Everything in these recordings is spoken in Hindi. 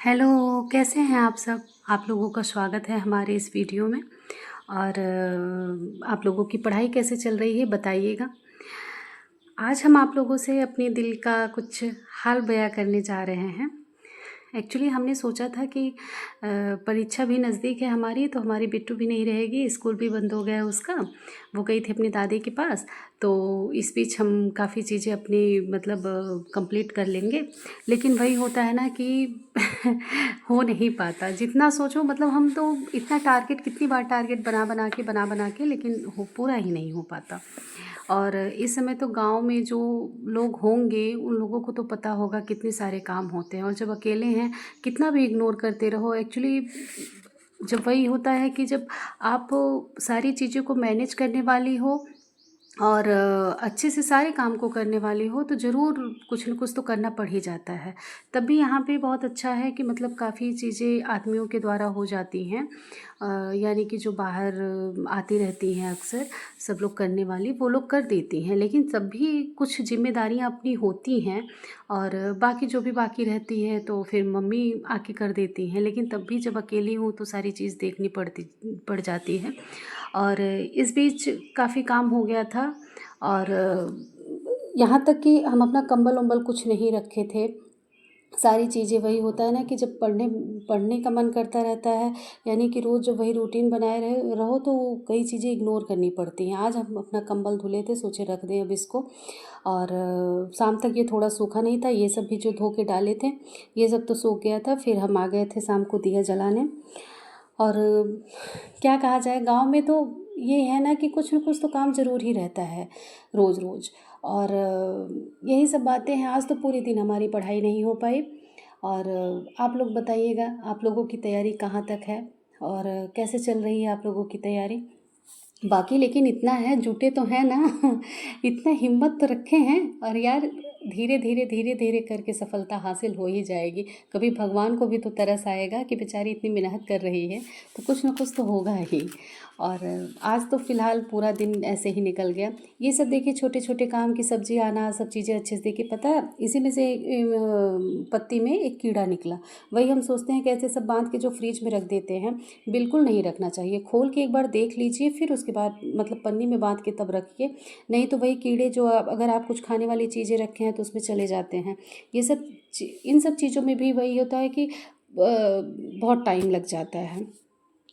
हेलो, कैसे हैं आप सब? आप लोगों का स्वागत है हमारे इस वीडियो में। और आप लोगों की पढ़ाई कैसे चल रही है बताइएगा। आज हम आप लोगों से अपने दिल का कुछ हाल बयां करने जा रहे हैं। एक्चुअली हमने सोचा था कि परीक्षा भी नज़दीक है हमारी, तो हमारी बिट्टू भी नहीं रहेगी, स्कूल भी बंद हो गया है उसका। वो गई थी अपनी दादी के पास, तो इस बीच हम काफ़ी चीज़ें अपनी मतलब कंप्लीट कर लेंगे। लेकिन वही होता है ना कि हो नहीं पाता जितना सोचो। मतलब हम तो इतना टारगेट, कितनी बार टारगेट बना बना के लेकिन हो पूरा ही नहीं हो पाता। और इस समय तो गांव में जो लोग होंगे उन लोगों को तो पता होगा कितने सारे काम होते हैं, और जब अकेले हैं कितना भी इग्नोर करते रहो। एक्चुअली जब वही होता है कि जब आप सारी चीज़ों को मैनेज करने वाली हो और अच्छे से सारे काम को करने वाली हो, तो ज़रूर कुछ न कुछ तो करना पड़ ही जाता है। तब भी यहाँ पे बहुत अच्छा है कि मतलब काफ़ी चीज़ें आदमियों के द्वारा हो जाती हैं। यानी कि जो बाहर आती रहती हैं अक्सर सब लोग करने वाली, वो लोग कर देती हैं। लेकिन तब भी कुछ जिम्मेदारियाँ अपनी होती हैं, और बाकी जो भी बाकी रहती है तो फिर मम्मी आके कर देती हैं। लेकिन तब भी जब अकेली हूँ तो सारी चीज़ देखनी पड़ जाती है। और इस बीच काफ़ी काम हो गया था, और यहाँ तक कि हम अपना कंबल वंबल कुछ नहीं रखे थे। सारी चीज़ें, वही होता है ना कि जब पढ़ने पढ़ने का मन करता रहता है, यानी कि रोज़ जब वही रूटीन बनाए रहो तो कई चीज़ें इग्नोर करनी पड़ती हैं। आज हम अपना कंबल धुले थे, सोचे रख दें अब इसको। और शाम तक ये थोड़ा सूखा नहीं था, ये सब भी जो धो के डाले थे ये सब तो सूख गया था। फिर हम आ गए थे शाम को दिया जलाने। और क्या कहा जाए, गांव में तो ये है ना कि कुछ न कुछ तो काम ज़रूर ही रहता है रोज़ रोज़। और यही सब बातें हैं। आज तो पूरे दिन हमारी पढ़ाई नहीं हो पाई। और आप लोग बताइएगा, आप लोगों की तैयारी कहाँ तक है और कैसे चल रही है आप लोगों की तैयारी बाकी। लेकिन इतना है, जुटे तो हैं ना इतना हिम्मत तो रखे हैं। और यार धीरे धीरे धीरे धीरे करके सफलता हासिल हो ही जाएगी। कभी भगवान को भी तो तरस आएगा कि बेचारी इतनी मेहनत कर रही है, तो कुछ ना कुछ तो होगा ही। और आज तो फ़िलहाल पूरा दिन ऐसे ही निकल गया। ये सब देखिए, छोटे छोटे काम की सब्ज़ी आना, सब चीज़ें अच्छे से देखिए। पता है इसी में से पत्ती में एक कीड़ा निकला। वही हम सोचते हैं कैसे सब बांध के जो फ्रिज में रख देते हैं, बिल्कुल नहीं रखना चाहिए। खोल के एक बार देख लीजिए, फिर उसके बाद मतलब पन्नी में बांध के तब रखिए। नहीं तो वही कीड़े जो अगर आप कुछ खाने वाली चीज़ें रखे हैं तो उसमें चले जाते हैं। ये सब इन सब चीज़ों में भी वही होता है कि बहुत टाइम लग जाता है।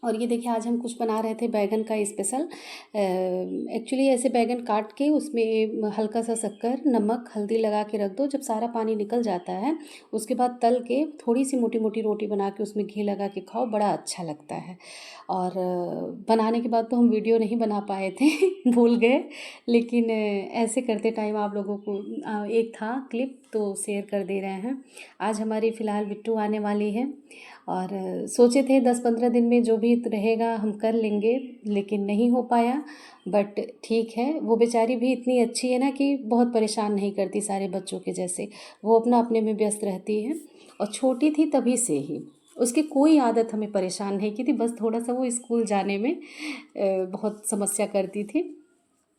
और ये देखिए, आज हम कुछ बना रहे थे बैगन का स्पेशल। एक्चुअली ऐसे बैगन काट के उसमें हल्का सा शक्कर, नमक, हल्दी लगा के रख दो। जब सारा पानी निकल जाता है उसके बाद तल के थोड़ी सी मोटी मोटी रोटी बना के उसमें घी लगा के खाओ, बड़ा अच्छा लगता है। और बनाने के बाद तो हम वीडियो नहीं बना पाए थे भूल गए। लेकिन ऐसे करते टाइम आप लोगों को एक था क्लिप तो शेयर कर दे रहे हैं। आज हमारी फ़िलहाल बिट्टू आने वाली है, और सोचे थे 10-15 दिन में जो भी रहेगा हम कर लेंगे, लेकिन नहीं हो पाया। बट ठीक है, वो बेचारी भी इतनी अच्छी है ना कि बहुत परेशान नहीं करती सारे बच्चों के जैसे। वो अपना अपने में व्यस्त रहती है, और छोटी थी तभी से ही उसकी कोई आदत हमें परेशान नहीं की थी। बस थोड़ा सा वो स्कूल जाने में बहुत समस्या करती थी।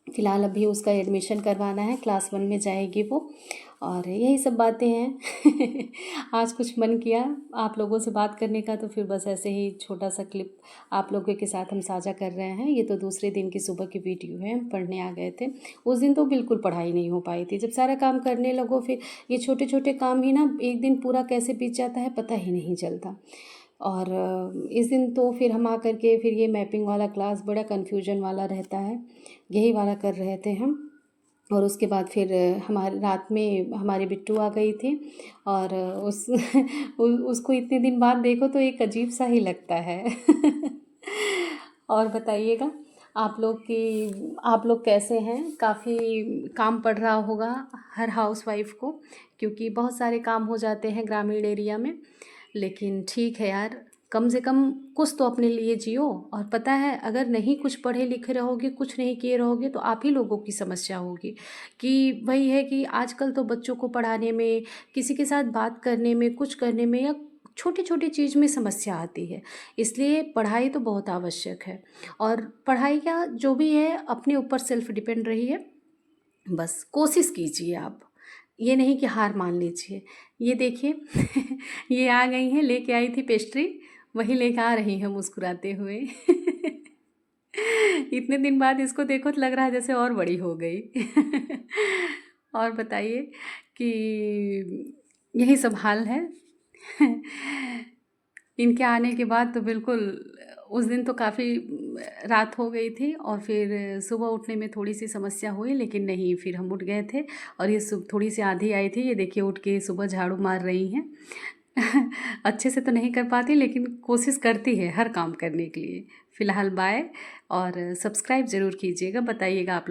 फ़िलहाल अभी उसका एडमिशन करवाना है, क्लास 1 में जाएगी वो। और यही सब बातें हैं आज कुछ मन किया आप लोगों से बात करने का, तो फिर बस ऐसे ही छोटा सा क्लिप आप लोगों के साथ हम साझा कर रहे हैं। ये तो दूसरे दिन की सुबह की वीडियो है, हम पढ़ने आ गए थे। उस दिन तो बिल्कुल पढ़ाई नहीं हो पाई थी। जब सारा काम करने लगो फिर ये छोटे छोटे काम ही ना, एक दिन पूरा कैसे बीत जाता है पता ही नहीं चलता। और इस दिन तो फिर हम आकर के फिर ये मैपिंग वाला क्लास बड़ा कन्फ्यूजन वाला रहता है, यही वाला कर रहे थे हम। और उसके बाद फिर हमारे रात में हमारी बिट्टू आ गई थी। और उस उसको इतने दिन बाद देखो तो एक अजीब सा ही लगता है और बताइएगा, आप लोग कैसे हैं? काफ़ी काम पड़ रहा होगा हर हाउसवाइफ को, क्योंकि बहुत सारे काम हो जाते हैं ग्रामीण एरिया में। लेकिन ठीक है यार, कम से कम कुछ तो अपने लिए जियो। और पता है, अगर नहीं कुछ पढ़े लिखे रहोगे, कुछ नहीं किए रहोगे, तो आप ही लोगों की समस्या होगी। कि वही है कि आजकल तो बच्चों को पढ़ाने में, किसी के साथ बात करने में, कुछ करने में, या छोटी छोटी चीज़ में समस्या आती है। इसलिए पढ़ाई तो बहुत आवश्यक है। और पढ़ाई का जो भी है अपने ऊपर सेल्फ डिपेंड रहिए। बस कोशिश कीजिए आप, ये नहीं कि हार मान लीजिए। ये देखिए ये आ गई हैं, लेके आई थी पेस्ट्री, वही लेके आ रही हैं मुस्कुराते हुए। इतने दिन बाद इसको देखो तो लग रहा है जैसे और बड़ी हो गई। और बताइए कि यही सब हाल है। इनके आने के बाद तो बिल्कुल उस दिन तो काफ़ी रात हो गई थी और फिर सुबह उठने में थोड़ी सी समस्या हुई, लेकिन नहीं, फिर हम उठ गए थे। और ये थोड़ी सी आंधी आई थी, ये देखिए उठ के सुबह झाड़ू मार रही हैं। अच्छे से तो नहीं कर पाती, लेकिन कोशिश करती है हर काम करने के लिए। फ़िलहाल बाय, और सब्सक्राइब ज़रूर कीजिएगा, बताइएगा आप